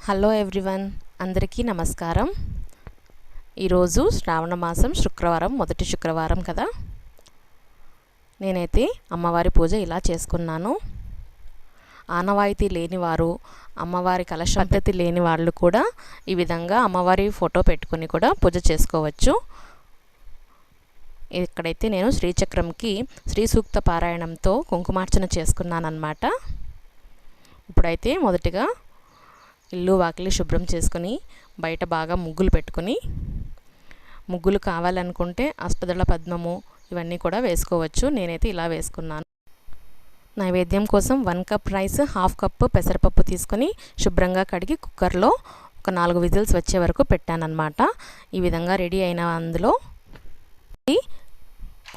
Hello everyone, అందరికీ నమస్కారం. ఈరోజు శ్రావణ మాసం శుక్రవారం, మొదటి శుక్రవారం కదా. నేనైతే అమ్మవారి పూజ ఇలా చేసుకున్నాను. ఆనవాయితీ లేని వారు, అమ్మవారి కలశ పద్ధతి లేని వాళ్ళు కూడా ఈ విధంగా అమ్మవారి ఫోటో పెట్టుకుని కూడా పూజ చేసుకోవచ్చు. ఇక్కడైతే నేను శ్రీచక్రంకి శ్రీ సూక్త పారాయణంతో కుంకుమార్చన చేసుకున్నాను అన్నమాట. ఇప్పుడైతే మొదటిగా ఇల్లు వాకిలి శుభ్రం చేసుకుని బయట బాగా ముగ్గులు పెట్టుకుని, ముగ్గులు కావాలనుకుంటే అష్టదళ పద్మము ఇవన్నీ కూడా వేసుకోవచ్చు. నేనైతే ఇలా వేసుకున్నాను. నైవేద్యం కోసం 1 కప్ రైస్, 1/2 కప్పు పెసరపప్పు తీసుకొని శుభ్రంగా కడిగి కుక్కర్లో ఒక 4 విజిల్స్ వచ్చే వరకు పెట్టానన్నమాట. ఈ విధంగా రెడీ అయిన అందులో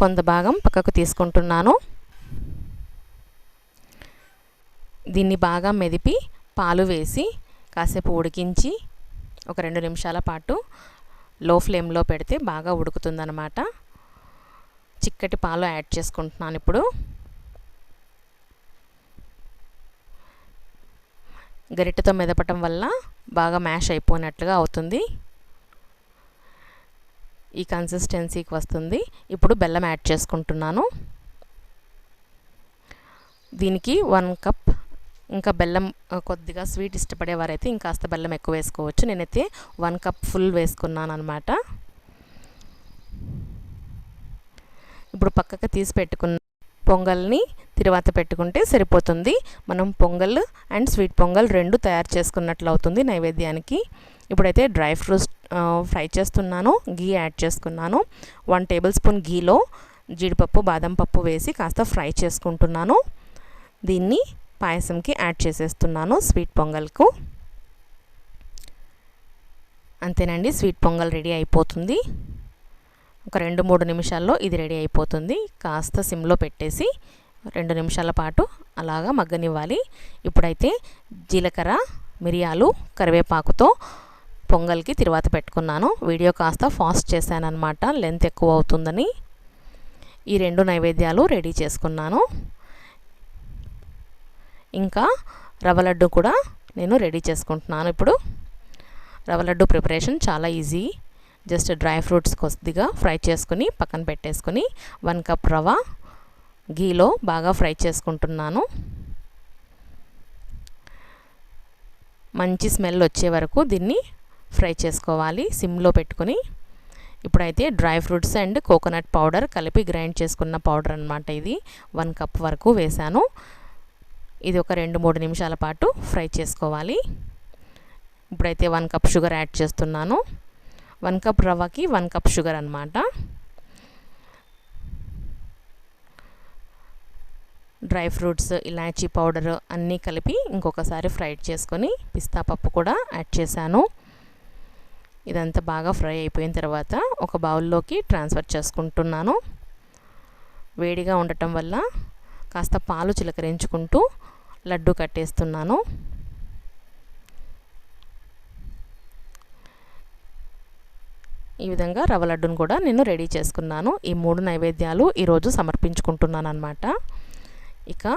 కొంత భాగం పక్కకు తీసుకుంటున్నాను. దీన్ని బాగా మెదిపి పాలు వేసి కాసేపు ఉడికించి ఒక 2 నిమిషాల పాటు లో ఫ్లేమ్లో పెడితే బాగా ఉడుకుతుందన్నమాట. చిక్కటి పాలు యాడ్ చేసుకుంటున్నాను. ఇప్పుడు గరిటెతో మెదపటం వల్ల బాగా మ్యాష్ అయిపోయినట్లుగా అవుతుంది. ఈ కన్సిస్టెన్సీకి వస్తుంది. ఇప్పుడు బెల్లం యాడ్ చేసుకుంటున్నాను. దీనికి 1 కప్, ఇంకా బెల్లం కొద్దిగా స్వీట్ ఇష్టపడేవారైతే ఇంకాస్త బెల్లం ఎక్కువ వేసుకోవచ్చు. నేనైతే 1 కప్ ఫుల్ వేసుకున్నాను అన్నమాట. ఇప్పుడు పక్కకు తీసి పెట్టుకున్న పొంగల్ని తిరువాత పెట్టుకుంటే సరిపోతుంది. మనం పొంగల్ అండ్ స్వీట్ పొంగల్ 2 తయారు చేసుకున్నట్లు అవుతుంది నైవేద్యానికి. ఇప్పుడైతే డ్రై ఫ్రూట్స్ ఫ్రై చేస్తున్నాను. గీ యాడ్ చేసుకున్నాను. 1 టేబుల్ స్పూన్ గీలో జీడిపప్పు, బాదం పప్పు వేసి కాస్త ఫ్రై చేసుకుంటున్నాను. దీన్ని పాయసంకి యాడ్ చేసేస్తున్నాను స్వీట్ పొంగల్కు. అంతేనండి, స్వీట్ పొంగల్ రెడీ అయిపోతుంది. ఒక 2-3 నిమిషాల్లో ఇది రెడీ అయిపోతుంది. కాస్త సిమ్లో పెట్టేసి 2 నిమిషాల పాటు అలాగా మగ్గనివ్వాలి. ఇప్పుడైతే జీలకర్ర, మిరియాలు, కరివేపాకుతో పొంగల్కి తిరువాత పెట్టుకున్నాను. వీడియో కాస్త ఫాస్ట్ చేశానన్నమాట, లెంత్ ఎక్కువ అవుతుందని. ఈ 2 నైవేద్యాలు రెడీ చేసుకున్నాను. ఇంకా రవ్వ లడ్డు కూడా నేను రెడీ చేసుకుంటున్నాను. ఇప్పుడు రవ్వ లడ్డు ప్రిపరేషన్ చాలా ఈజీ. జస్ట్ డ్రై ఫ్రూట్స్ కొద్దిగా ఫ్రై చేసుకుని పక్కన పెట్టేసుకుని 1 కప్ రవ్వ గీలో బాగా ఫ్రై చేసుకుంటున్నాను. మంచి స్మెల్ వచ్చే వరకు దీన్ని ఫ్రై చేసుకోవాలి సిమ్లో పెట్టుకుని. ఇప్పుడైతే dry fruits and coconut powder కలిపి గ్రైండ్ చేసుకున్న పౌడర్ అన్నమాట. ఇది 1 కప్ వరకు వేశాను. ఇది ఒక 2-3 నిమిషాల పాటు ఫ్రై చేసుకోవాలి. ఇప్పుడైతే 1 కప్ షుగర్ యాడ్ చేస్తున్నాను. 1 కప్ రవ్వకి 1 కప్ షుగర్ అన్నమాట. డ్రై ఫ్రూట్స్, ఇలాచీ పౌడర్ అన్నీ కలిపి ఇంకొకసారి ఫ్రై చేసుకొని పిస్తా పప్పు కూడా యాడ్ చేశాను. ఇదంతా బాగా ఫ్రై అయిపోయిన తర్వాత ఒక బౌల్లోకి ట్రాన్స్ఫర్ చేసుకుంటున్నాను. వేడిగా ఉండటం వల్ల కాస్త పాలు చిలకరించుకుంటూ లడ్డు కట్టేస్తున్నాను. ఈ విధంగా రవ్వ లడ్డును కూడా నేను రెడీ చేసుకున్నాను. ఈ 3 నైవేద్యాలు ఈరోజు సమర్పించుకుంటున్నాను అన్నమాట. ఇక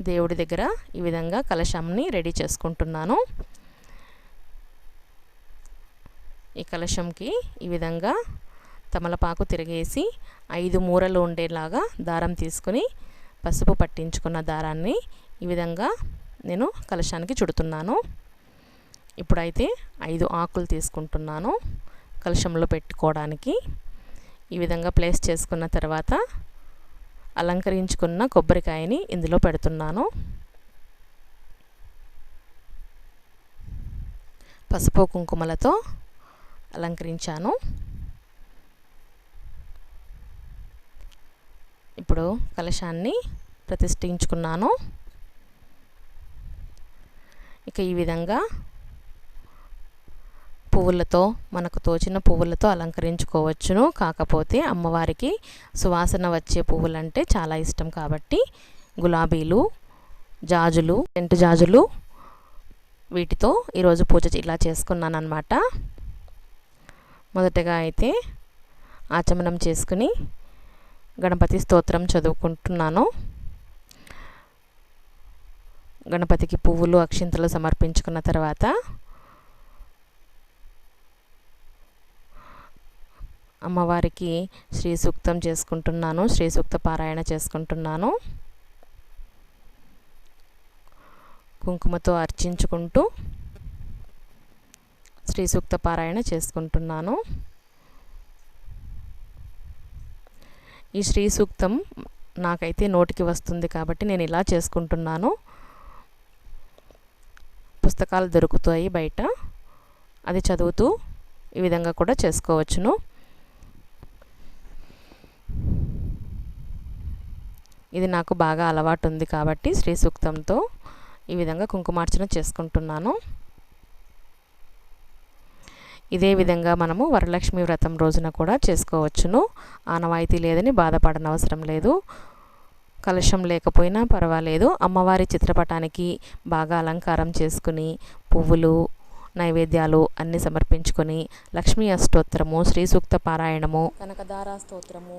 దేవుడి దగ్గర ఈ విధంగా కలశంని రెడీ చేసుకుంటున్నాను. ఈ కలశంకి ఈ విధంగా తమలపాకు తిరిగేసి 5 మూరలు ఉండేలాగా దారం తీసుకుని పసుపు పట్టించుకున్న దారాన్ని ఈ విధంగా నేను కలశానికి చుడుతున్నాను. ఇప్పుడైతే 5 ఆకులు తీసుకుంటున్నాను కలశంలో పెట్టుకోవడానికి. ఈ విధంగా ప్లేస్ చేసుకున్న తర్వాత అలంకరించుకున్న కొబ్బరికాయని ఇందులో పెడుతున్నాను. పసుపు కుంకుమలతో అలంకరించాను. ఇప్పుడు కలశాన్ని ప్రతిష్ఠించుకున్నాను. ఇక ఈ విధంగా పువ్వులతో, మనకు తోచిన పువ్వులతో అలంకరించుకోవచ్చును. కాకపోతే అమ్మవారికి సువాసన వచ్చే పువ్వులంటే చాలా ఇష్టం కాబట్టి గులాబీలు, జాజులు, సెంటు జాజులు, వీటితో ఈరోజు పూజ ఇలా చేసుకున్నాను అన్నమాట. మొదటగా అయితే ఆచమనం చేసుకుని గణపతి స్తోత్రం చదువుకుంటున్నాను. గణపతికి పువ్వులు అక్షింతలు సమర్పించుకున్న తర్వాత అమ్మవారికి శ్రీ సూక్తం చేసుకుంటున్నాను, శ్రీ సూక్త పారాయణ చేసుకుంటున్నాను. కుంకుమతో అర్చించుకుంటూ శ్రీ సూక్త పారాయణ చేసుకుంటున్నాను. ఈ శ్రీ సూక్తం నాకైతే నోటికి వస్తుంది కాబట్టి నేను ఇలా చేసుకుంటున్నాను. పుస్తకాలు దొరుకుతాయి బయట, అది చదువుతూ ఈ విధంగా కూడా చేసుకోవచ్చును. ఇది నాకు బాగా అలవాటు ఉంది కాబట్టి శ్రీ సూక్తంతో ఈ విధంగా కుంకుమార్చన చేసుకుంటున్నాను. ఇదే విధంగా మనము వరలక్ష్మి వ్రతం రోజున కూడా చేసుకోవచ్చును. ఆనవాయితీ లేదని బాధపడనవసరం లేదు. కలశం లేకపోయినా పర్వాలేదు. అమ్మవారి చిత్రపటానికి బాగా అలంకారం చేసుకుని పువ్వులు నైవేద్యాలు అన్నీ సమర్పించుకొని లక్ష్మీ అష్టోత్తరము, శ్రీ సూక్త పారాయణము, కనకదార స్తోత్రము,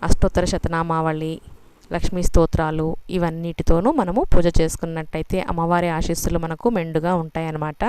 అష్టోత్తర శతనామావళి, లక్ష్మీ స్తోత్రాలు ఇవన్నిటితోనూ మనము పూజ చేసుకున్నట్టయితే అమ్మవారి ఆశీస్సులు మనకు మెండుగా ఉంటాయన్నమాట.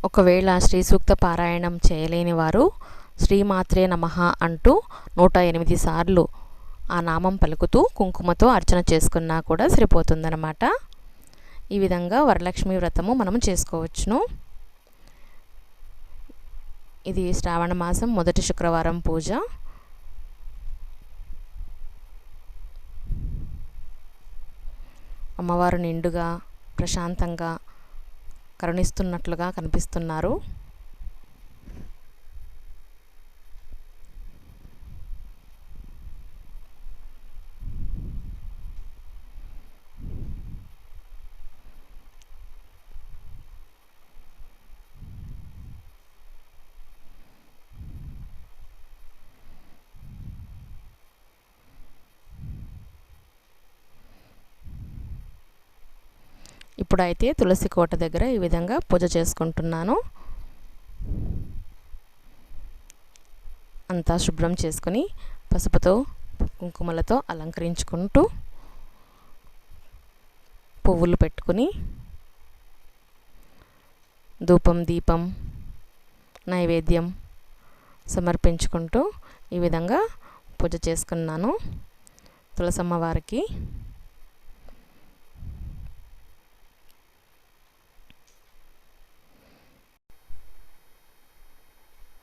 ఒకవేళ శ్రీ సూక్త పారాయణం చేయలేని వారు శ్రీమాత్రే నమః అంటూ 108 సార్లు ఆ నామం పలుకుతూ కుంకుమతో అర్చన చేసుకున్నా కూడా సరిపోతుందన్నమాట. ఈ విధంగా వరలక్ష్మి వ్రతము మనము చేసుకోవచ్చును. ఇది శ్రావణ మాసం మొదటి శుక్రవారం పూజ. అమ్మవారు నిండుగా ప్రశాంతంగా కరుణిస్తున్నట్లుగా కనిపిస్తున్నారు. ఇప్పుడైతే తులసి కోట దగ్గర ఈ విధంగా పూజ చేసుకుంటున్నాను. అంతా శుభ్రం చేసుకొని పసుపుతో కుంకుమలతో అలంకరించుకుంటూ పువ్వులు పెట్టుకుని ధూపం దీపం నైవేద్యం సమర్పించుకుంటూ ఈ విధంగా పూజ చేసుకున్నాను తులసమ్మ వారికి.